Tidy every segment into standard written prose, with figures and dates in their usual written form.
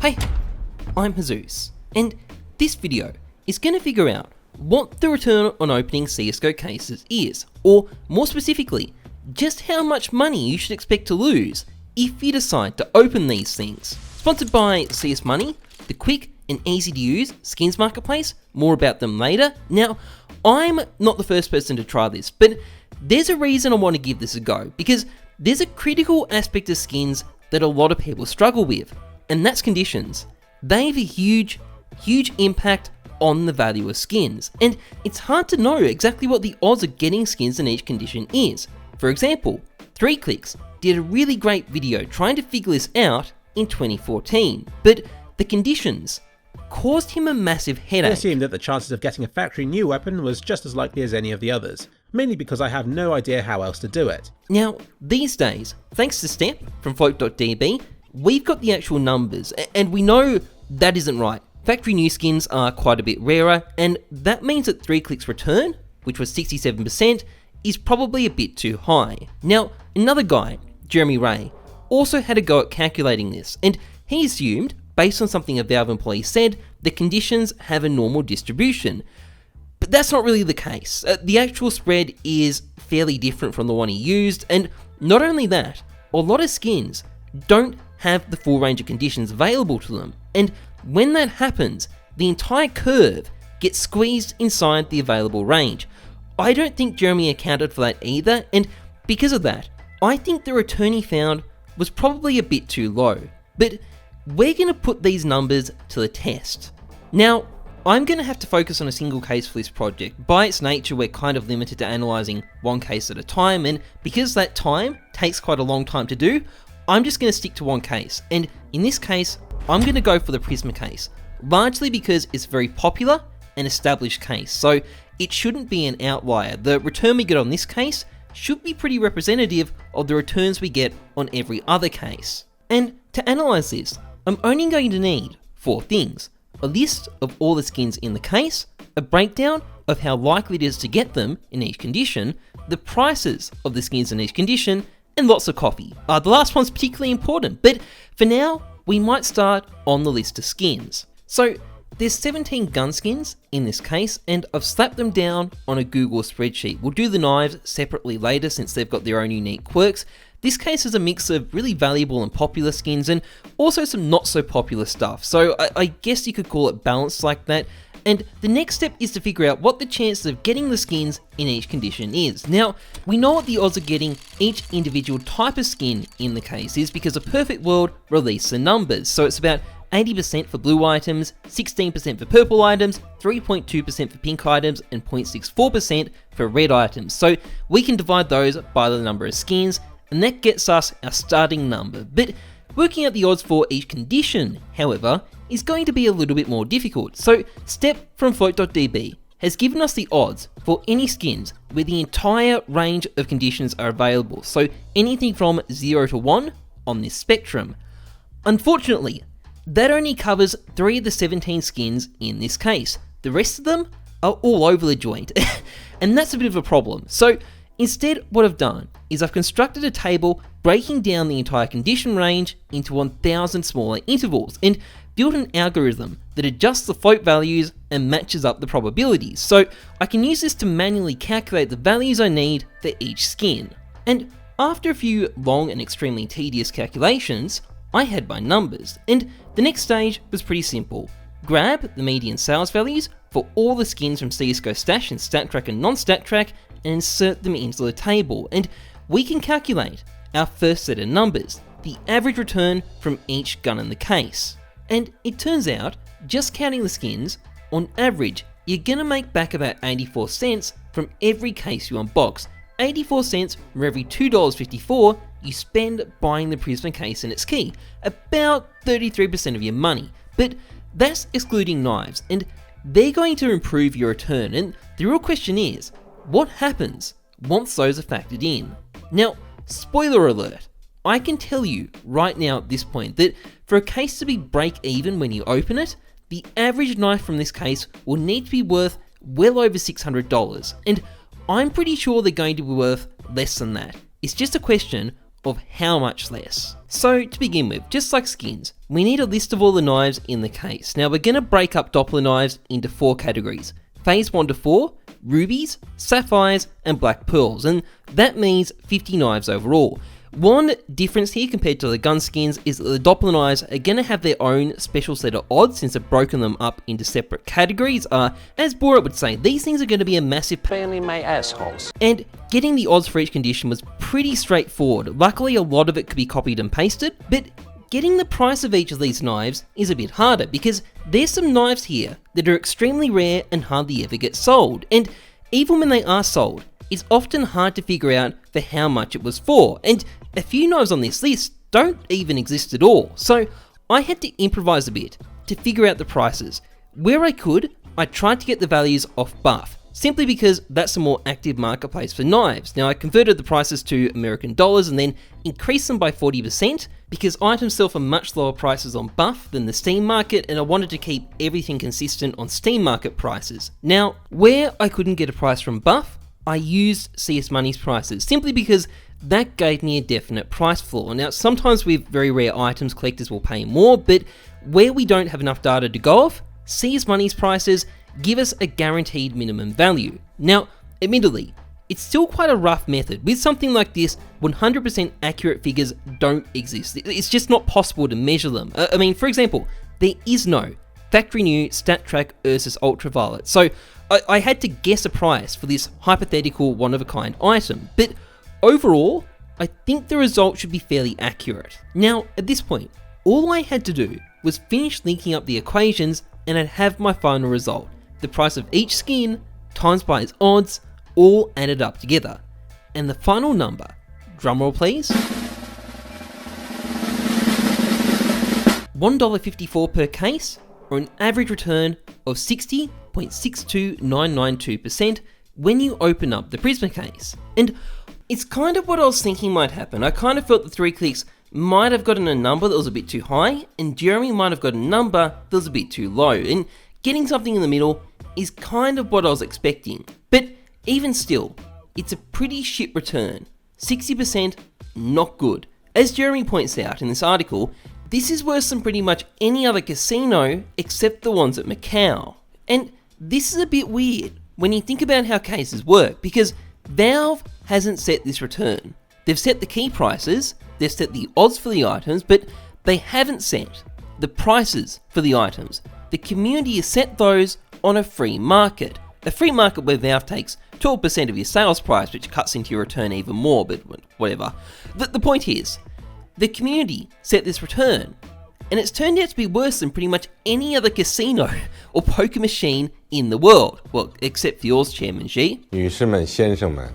Hey, I'm Heyzeus, and this video is going to figure out what the return on opening CSGO cases is, or more specifically, just how much money you should expect to lose if you decide to open these things. Sponsored by CS Money, the quick and easy to use skins marketplace, more about them later. Now, I'm not the first person to try this, but there's a reason I want to give this a go, because there's a critical aspect of skins that a lot of people struggle with, and that's conditions. They have a huge impact on the value of skins, and it's hard to know exactly what the odds of getting skins in each condition is. For example, 3Clicks did a really great video trying to figure this out in 2014, but the conditions caused him a massive headache. I assumed that the chances of getting a factory new weapon was just as likely as any of the others, mainly because I have no idea how else to do it. Now, these days, thanks to Step from float.db, we've got the actual numbers, and we know that isn't right. Factory new skins are quite a bit rarer, and that means that 3Clicks return, which was 67%, is probably a bit too high. Now, another guy, Jeremy Ray, also had a go at calculating this, and he assumed, based on something a Valve employee said, the conditions have a normal distribution. But that's not really the case. The actual spread is fairly different from the one he used, and not only that, a lot of skins don't have the full range of conditions available to them, and when that happens, the entire curve gets squeezed inside the available range. I don't think Jeremy accounted for that either, and because of that, I think the return he found was probably a bit too low. But we're going to put these numbers to the test. Now, I'm going to have to focus on a single case for this project. By its nature, we're kind of limited to analysing one case at a time, and because that time takes quite a long time to do, I'm just going to stick to one case, and in this case, I'm going to go for the Prisma case, largely because it's a very popular and established case, so it shouldn't be an outlier. The return we get on this case should be pretty representative of the returns we get on every other case. And to analyse this, I'm only going to need 4 things: a list of all the skins in the case, a breakdown of how likely it is to get them in each condition, the prices of the skins in each condition, and lots of coffee. The last one's particularly important, but for now, we might start on the list of skins. So there's 17 gun skins in this case, and I've slapped them down on a Google spreadsheet. We'll do the knives separately later since they've got their own unique quirks. This case is a mix of really valuable and popular skins and also some not so popular stuff, so I guess you could call it balanced like that. And the next step is to figure out what the chances of getting the skins in each condition is. Now, we know what the odds of getting each individual type of skin in the case is because a Perfect World released the numbers. So it's about 80% for blue items, 16% for purple items, 3.2% for pink items, and 0.64% for red items. So we can divide those by the number of skins, and that gets us our starting number. But working out the odds for each condition, however, is going to be a little bit more difficult. So Step from float.db has given us the odds for any skins where the entire range of conditions are available, so anything from 0 to 1 on this spectrum. Unfortunately, that only covers 3 of the 17 skins in this case. The rest of them are all over the joint, and that's a bit of a problem. So instead, what I've done is I've constructed a table breaking down the entire condition range into 1,000 smaller intervals, and built an algorithm that adjusts the float values and matches up the probabilities, so I can use this to manually calculate the values I need for each skin. And after a few long and extremely tedious calculations, I had my numbers, and the next stage was pretty simple. Grab the median sales values for all the skins from CSGO Stash and StatTrack and non-StatTrack and insert them into the table, and we can calculate our first set of numbers, the average return from each gun in the case. And it turns out, just counting the skins, on average, you're gonna make back about 84 cents from every case you unbox. 84 cents for every $2.54 you spend buying the Prisma case and its key, about 33% of your money. But that's excluding knives, and they're going to improve your return, and the real question is, what happens once those are factored in? Now, spoiler alert, I can tell you right now at this point that for a case to be break even when you open it, the average knife from this case will need to be worth well over $600, and I'm pretty sure they're going to be worth less than that. It's just a question of how much less. So to begin with, just like skins, we need a list of all the knives in the case. Now we're going to break up Doppler knives into 4 categories. Phase 1 to 4, rubies, sapphires, and black pearls, and that means 50 knives overall. One difference here compared to the gun skins is that the Doppler knives are going to have their own special set of odds since I've broken them up into separate categories. As Borat would say, these things are going to be a massive pain in my assholes. And getting the odds for each condition was pretty straightforward. Luckily, a lot of it could be copied and pasted, but getting the price of each of these knives is a bit harder because there's some knives here that are extremely rare and hardly ever get sold. And even when they are sold, it's often hard to figure out for how much it was for, and a few knives on this list don't even exist at all, so I had to improvise a bit to figure out the prices. Where I could, I tried to get the values off Buff, simply because that's a more active marketplace for knives. Now I converted the prices to American dollars and then increased them by 40% because items sell for much lower prices on Buff than the Steam market, and I wanted to keep everything consistent on Steam market prices. Now, where I couldn't get a price from Buff, I used CS Money's prices, simply because that gave me a definite price floor. Now, sometimes with very rare items, collectors will pay more, but where we don't have enough data to go off, CS Money's prices give us a guaranteed minimum value. Now, admittedly, it's still quite a rough method. With something like this, 100% accurate figures don't exist. It's just not possible to measure them. I mean, for example, there is no factory new StatTrak Ursus Ultraviolet, so I had to guess a price for this hypothetical one-of-a-kind item, but overall, I think the result should be fairly accurate. Now, at this point, all I had to do was finish linking up the equations and I'd have my final result. The price of each skin, times by its odds, all added up together. And the final number, drumroll please, $1.54 per case, or an average return of 60.62992% when you open up the Prisma case. And it's kind of what I was thinking might happen. I kind of felt the 3 clicks might have gotten a number that was a bit too high, and Jeremy might have got a number that was a bit too low, and getting something in the middle is kind of what I was expecting. But even still, it's a pretty shit return. 60%, not good. As Jeremy points out in this article, this is worse than pretty much any other casino except the ones at Macau. And this is a bit weird when you think about how cases work, because Valve hasn't set this return. They've set the key prices, they've set the odds for the items, but they haven't set the prices for the items. The community has set those on a free market. A free market where Valve takes 12% of your sales price, which cuts into your return even more, but whatever. The point is, the community set this return, and it's turned out to be worse than pretty much any other casino or poker machine in the world. Well, except for yours, Chairman Xi. 女士们,先生们,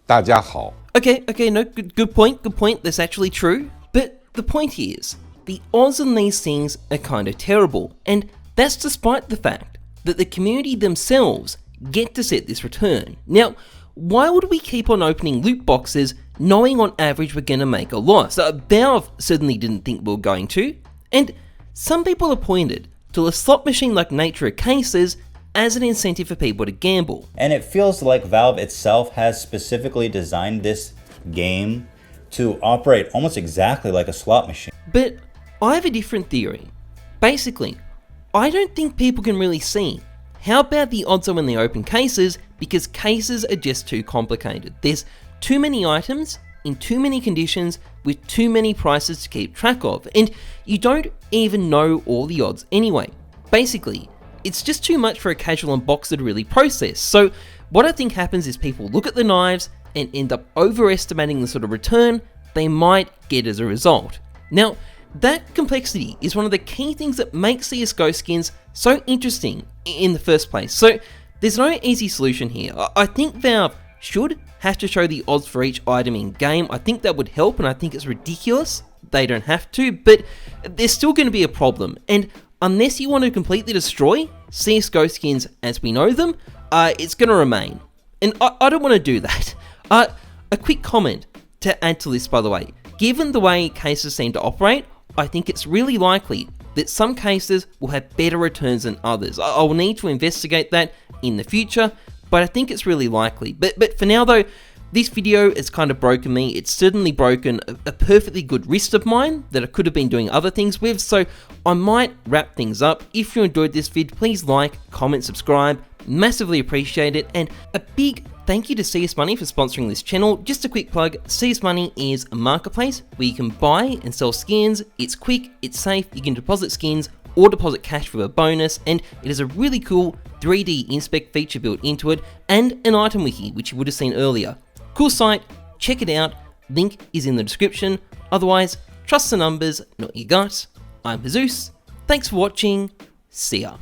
大家好. Okay, no, good point, that's actually true. But the point is, the odds on these things are kind of terrible, and that's despite the fact that the community themselves get to set this return. Now, why would we keep on opening loot boxes knowing on average we're going to make a loss? Valve certainly didn't think we were going to, and some people have pointed to a slot machine-like nature of cases as an incentive for people to gamble. And it feels like Valve itself has specifically designed this game to operate almost exactly like a slot machine. But I have a different theory. Basically, I don't think people can really see how bad the odds are when they open cases, because cases are just too complicated. There's too many items in too many conditions with too many prices to keep track of, and you don't even know all the odds anyway. Basically, it's just too much for a casual unboxer to really process. So what I think happens is people look at the knives and end up overestimating the sort of return they might get as a result. Now, that complexity is one of the key things that makes CSGO skins so interesting in the first place. So there's no easy solution here. I think Valve should have to show the odds for each item in game. I think that would help, and I think it's ridiculous they don't have to, but there's still going to be a problem. And unless you want to completely destroy CSGO skins as we know them, it's going to remain. And I don't want to do that. A quick comment to add to this, by the way. Given the way cases seem to operate, I think it's really likely that some cases will have better returns than others. I will need to investigate that in the future, but I think it's really likely. But for now though, This video has kind of broken me. It's certainly broken a perfectly good wrist of mine that I could have been doing other things with, so I might wrap things up. If you enjoyed this vid, please like, comment, subscribe, massively appreciate it, and a big thank you to CS Money for sponsoring this channel. Just a quick plug, CS Money is a marketplace where you can buy and sell skins. It's quick, it's safe, you can deposit skins or deposit cash for a bonus, and it has a really cool 3D inspect feature built into it, and an item wiki, which you would have seen earlier. Cool site, check it out, link is in the description. Otherwise, trust the numbers, not your gut. I'm Heyzeus, thanks for watching, see ya.